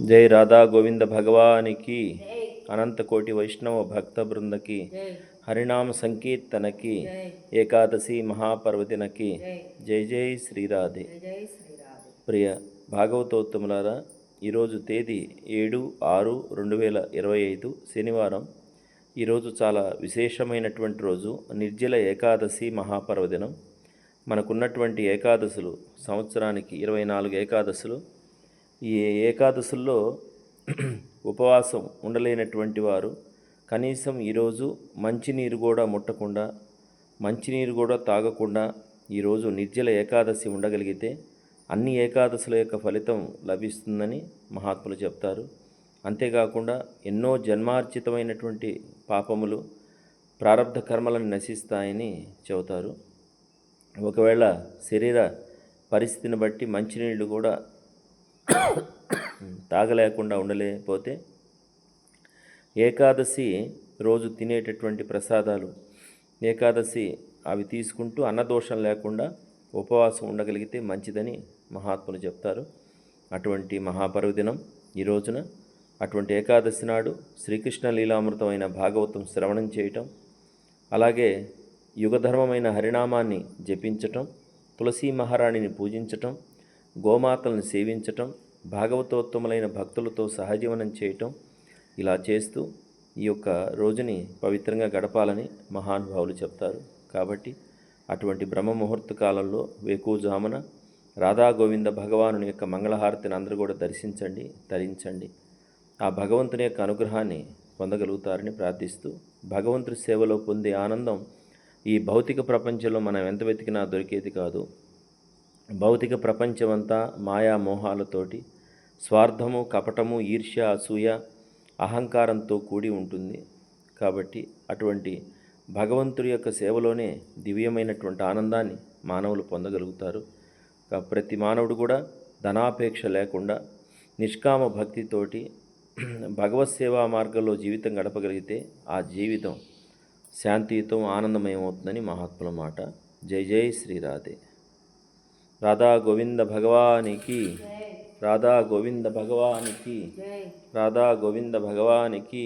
జై రాధా గోవింద భగవానికి, అనంత కోటి వైష్ణవ భక్త బృందకి, హరినామ సంకీర్తనకి, ఏకాదశి మహాపర్వదినకి జై జై శ్రీరాధే. ప్రియ భాగవతోత్తములారా, ఈరోజు తేదీ 7/6/2025 శనివారం. ఈరోజు చాలా విశేషమైనటువంటి రోజు, నిర్జల ఏకాదశి మహాపర్వదినం. మనకున్నటువంటి ఏకాదశులు సంవత్సరానికి 24 ఏకాదశులు. ఈ ఏకాదశుల్లో ఉపవాసం ఉండలేనటువంటి వారు కనీసం ఈరోజు మంచినీరు కూడా ముట్టకుండా, మంచినీరు కూడా తాగకుండా ఈరోజు నిర్జల ఏకాదశి ఉండగలిగితే అన్ని ఏకాదశుల యొక్క ఫలితం లభిస్తుందని మహాత్ములు చెప్తారు. అంతేకాకుండా ఎన్నో జన్మార్జితమైనటువంటి పాపములు, ప్రారబ్ధ కర్మలను నశిస్తాయని చెబుతారు. ఒకవేళ శరీర పరిస్థితిని బట్టి మంచినీళ్ళు కూడా తాగలేకుండా ఉండలేకపోతే ఏకాదశి రోజు తినేటటువంటి ప్రసాదాలు, ఏకాదశి అవి తీసుకుంటూ అన్నదోషం లేకుండా ఉపవాసం ఉండగలిగితే మంచిదని మహాత్ములు చెప్తారు. అటువంటి మహాపర్వదినం ఈ రోజున, అటువంటి ఏకాదశి నాడు శ్రీకృష్ణ లీలామృతమైన భాగవతం శ్రవణం చేయటం, అలాగే యుగధర్మమైన హరినామాన్ని జపించటం, తులసీ మహారాణిని పూజించటం, గోమాతలను సేవించటం, భాగవతోత్తములైన భక్తులతో సహజీవనం చేయటం, ఇలా చేస్తూ ఈ యొక్క రోజుని పవిత్రంగా గడపాలని మహానుభావులు చెప్తారు. కాబట్టి అటువంటి బ్రహ్మ ముహూర్త కాలంలో వేకువజామున రాధా గోవింద భగవానుని యొక్క మంగళహారతిని అందరూ కూడా దర్శించండి, తరించండి. ఆ భగవంతుని యొక్క అనుగ్రహాన్ని పొందగలుగుతారని ప్రార్థిస్తూ, భగవంతుడి సేవలో పొందే ఆనందం ఈ భౌతిక ప్రపంచంలో మనం ఎంత వెతికినా దొరికేది కాదు. భౌతిక ప్రపంచమంతా మాయా మోహాలతోటి, స్వార్థము, కపటము, ఈర్ష్య, అసూయ, అహంకారంతో కూడి ఉంటుంది. కాబట్టి అటువంటి భగవంతుడి యొక్క సేవలోనే దివ్యమైనటువంటి ఆనందాన్ని మానవులు పొందగలుగుతారు. ప్రతి మానవుడు కూడా ధనాపేక్ష లేకుండా నిష్కామ భక్తితోటి భగవత్ సేవా మార్గంలో జీవితం గడపగలిగితే ఆ జీవితం శాంతియుతం, ఆనందమయం అవుతుందని మహాత్ముల మాట. జై జై శ్రీరాధే. రాధా గోవింద భగవానికి, రాధా గోవింద భగవానికి, రాధా గోవింద భగవానికి.